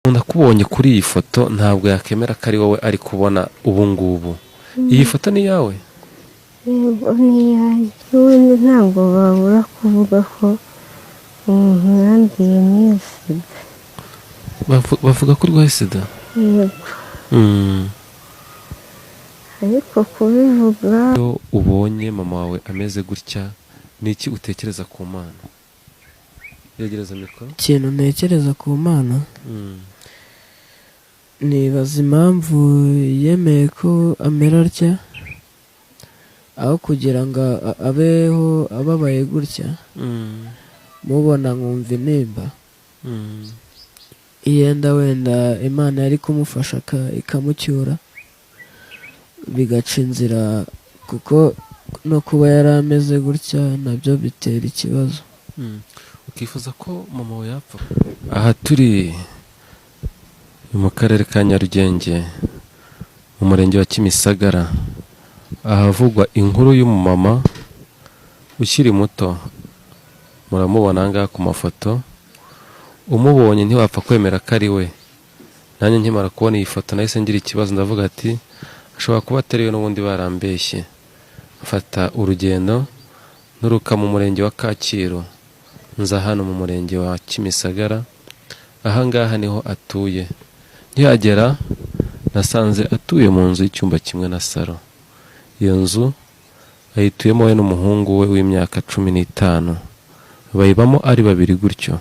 Nakubonye kuri iyi foto ntabwo yakemera ko ari wowe ari kubona ubu ngubu. Iyi foto ni yawe? Yego ni iyanjye. N'ubundi ntabwo babura kuvuga ko umuntu yanduye n'iyo sida. Bavuga ko urwaye sida? Yego. Ariko kubivuga, iyo ubonye mama wawe ameze gutya ni iki utekereza ku Mana? Yegereza mikoro. Ikintu ntekereza ku Mana nibaza impamvu yemeye ko amera atya, aho kugira ngo abeho ababaye gutya, mubona nkumva intimba. Yenda wenda Imana yari kumufasha ikamucyura bigaca inzira, kuko no kuba yari ameze gutya nabyo bitera ikibazo. Ukifuza ko mama we yapfa? Aha turi mu karere ka Nyarugenge mu murenge wa Kimisagara, ahavugwa inkuru y'umumama ukiri muto. Muramubona ngaha ku mafoto, umubonye ntiwapfa kwemera ko ari we. Nanjye nkimara kubona iyi foto nahise ngira ikibazo, ndavuga ati ashobora kuba atari we, n'ubundi barambeshye. Mfata urugendo nturuka mu murenge wa Kacyiru nza hano mu murenge wa Kimisagara. Aha ngaha niho atuye. Nkihagera nasanze atuye mu nzu y'icyumba kimwe na salo. Iyo nzu ayituyemo we n'umuhungu we w'imyaka 15. Bayibamo ari babiri gutyo.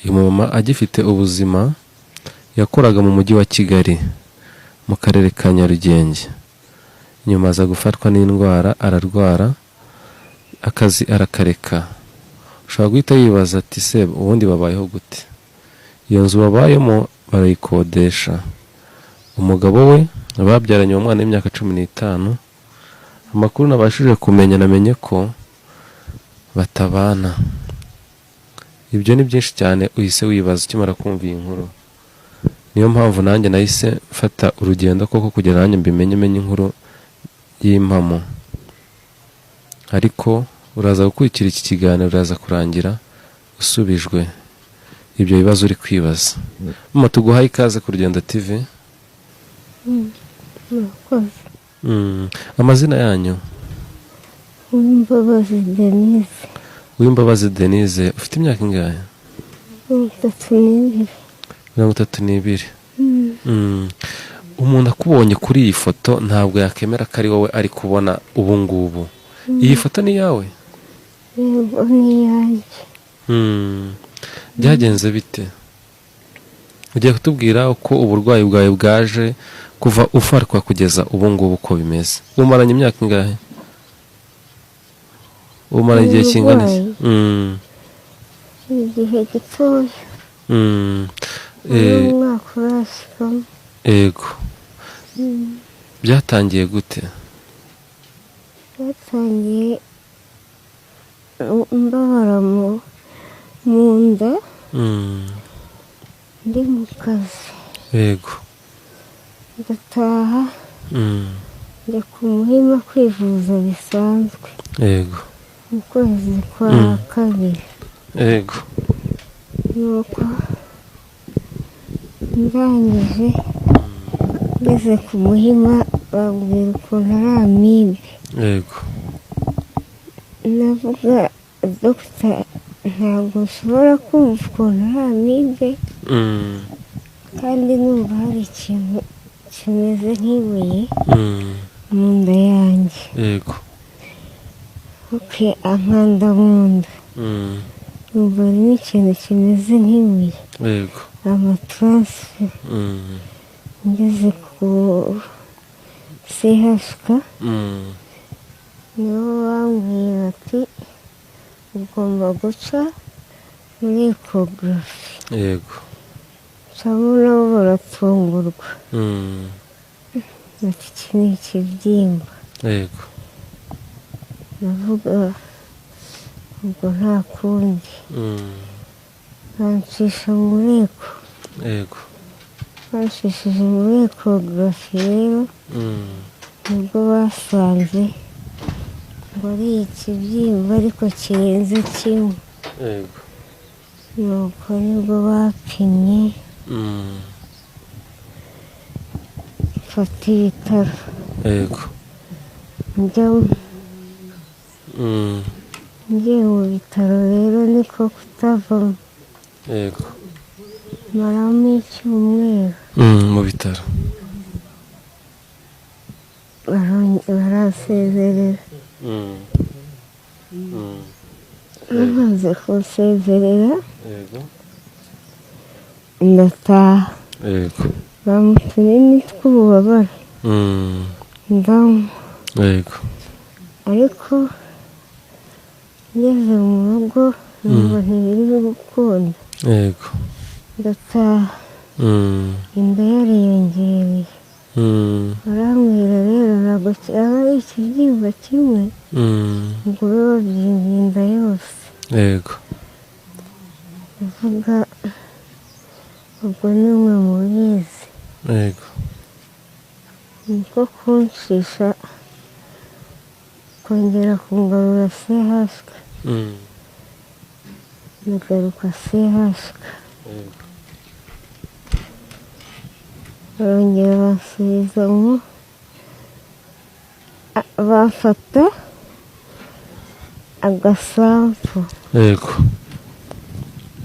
Uyu mama agifite ubuzima yakoraga mu mujyi wa Kigali mu karere ka Nyarugenge. Nyuma aza gufatwa n'indwara, ararwara, akazi arakareka. Ushobora guhita yibaza ati se ubundi babayeho gute? Iyo nzu babayemo barayikodesha. Umugabo we babyaranye umwana w'imyaka 15. Amakuru nabashije kumenya, namenye ko batabana. Ibyo ni byinshi cyane uhise wibaza ukimara kumva iyi nkuru. Niyo mpamvu nanjye nahise mfata urugendo koko kugira nanjye menye inkuru y'impamo. Ariko uraza gukurikira iki kiganiro, uraza kurangira usubijwe ibyo bibazo uri kwibaza. Mama, tuguhaye ikaze ku Rugendo TV. murakoze. Amazina yanyu? Uwimbabazi Denise. Uwimbabazi Denise. Ufite imyaka ingahe? 32. 32. Umuntu akubonye kuri iyi foto ntabwo yakemera ko ari wowe ari kubona ubu ngubu. Iyi foto ni yawe? Yego ni iyanjye. Byagenze bite? Ugiye kutubwira uko uburwayi bwawe bwaje kuva ufarwa kugeza ubu ngubu uko bimeze. Umaranye imyaka ingahe? Umaranye igihe kingana iki? Igihe gitoya. Umwaka urashikamo. Yego. Byatangiye gute? Byatangiye mbabara mu nda, ndi mu kazi. Yego. Ndataha njya ku Muhima kwivuza bisanzwe. Yego. Mu kwezi kwa kabiri. Yego. Nuko ndangije ngeze ku Muhima bambwira ukuntu ari amibe. Yego. Navuga dogita, ntabwo ushobora kumva ukuntu ari amibe kandi numva hari ikintu kimeze nk'ibuye mu nda yanjye. Yego. Ankanda mu nda, numva harimo ikintu kimeze nk'ibuye. Yego. Amatarasi. Ngeze ku CHK nibo bambwiye bati ugomba guca muri ekogarafi. Yego. Nsamo nabo baratungurwa. Bati iki ni ikibyimba. Yego. Navuga ubwo nta kundi. Bancisha muri eko. Yego. Banshishije muri ekogarafi rero nibwo basanze ngo ari ikibyimba ariko kirenze kimwe. Yego. Nuko nibwo bapimye mfata ibitaro yego. njya ngiye mu bitaro rero niko kutavamo yego. maramo icyumweru mu bitaro baransezerera bamaze kunsezerera yego ndataha yego bampa utunini tw'ububabare ndanywa yego ariko ngeze mu rugo numva ntibiri gukunda yego ndataha inda yariyongereye barambwira rero ntabwo cyaba ari ikibyimba kimwe ngo ube wabyimbye inda yose yego uvuga ubwo ni umwe mu bizi yego niko kunshisha kongera kungarura sehashika nagaruka sehashika yego barongera bansubizamo bafata agasampo yego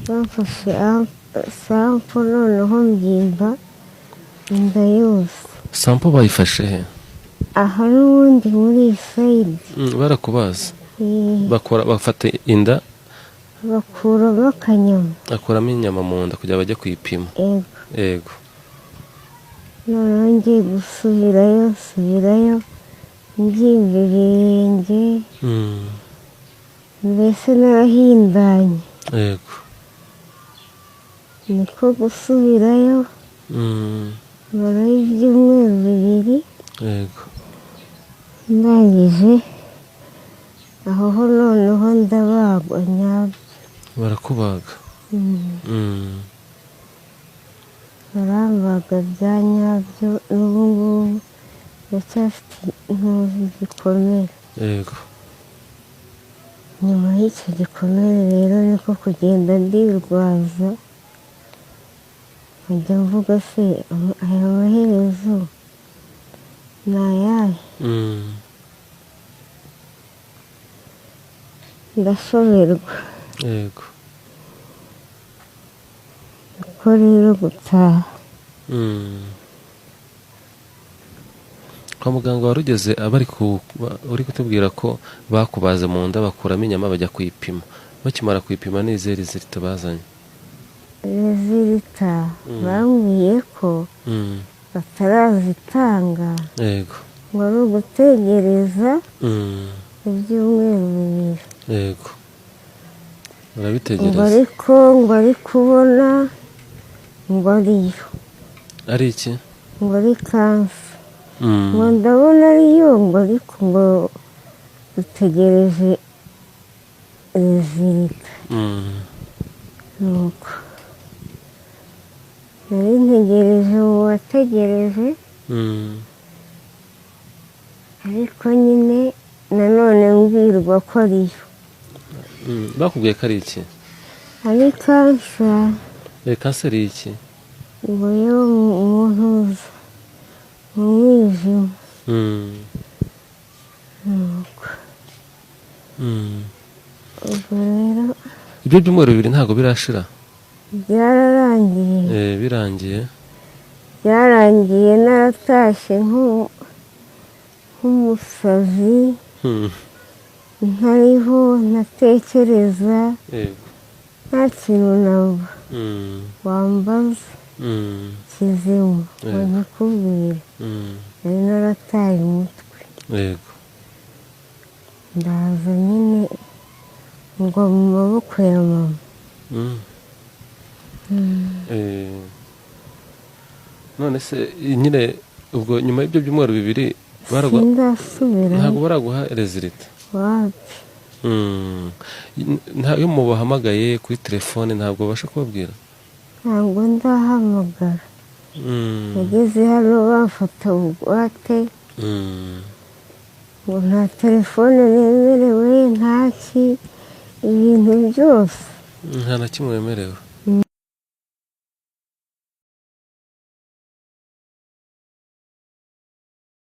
bafashe sampo noneho mbyimba inda yose. sampo bayifashe he? aha n'ubundi muri iyi sayidi barakubaza eh, bafata inda bakuramo akanyama akuramo inyama mu nda kugira bajye kuyipima yego yego noneho ngiye nsubirayo mbyimba ibirenge mbese narahindanye yego niko gusubirayo marayo ibyumweru bibiri yego ndangije aho ho noneho ndabagwa nyabyo barakubaga barambaga bya nyabyo n'ubu ngubu ndacyafite inkovu gikomere yego nyuma y'icyo gikomere rero niko kugenda ndirwaza nkajya mvuga se aya maherezo ni ayahe ndashoberwa yego uko rero gutaha kwa muganga wari ugeze uri kutubwira ko bakubaze mu nda bakuramo inyama bajya kuyipima bakimara kuyipima n'izihe rizita bazanye? rezilita bambwiye ko batarazitanga yego ngo ari ugutegereza ibyumweru bibiri yego ngo barabitegereza ariko ngo ari kubona ngo ariyo ari iki? ngo ari kansa ngo ndabona ariyo ngo ariko ngo dutegereje rezilita nuko nari ntegereje uwo wategereje ariko nyine nanone mbwirwa ko ariyo bakubwiye ko ari iki? ari kansa kanseri y'iki? ngo yo mu ntuza mu mwijima nuko ubwo rero ibyo byumweru bibiri ntabwo birashira? byararangiye birangiye naratashye nk'umusazi ntariho ntatekereza yego nta kintu naba wambaza kizima ngo nkikubwire nari narataye umutwe yego ndaza nyine ngo mu maboko ya mama none se nyine ubwo nyuma y'ibyo byumweru bibiri sindasubira ntabwo baraguha rezilita? wapi iyo mubahamagaye kuri telefone ntabwo babasha kubabwira? ntabwo ndahamagara nageze hano bafata bugwate ngo nta telefone nemerewe ntaki ibintu byose nta na kimwe wemerewe?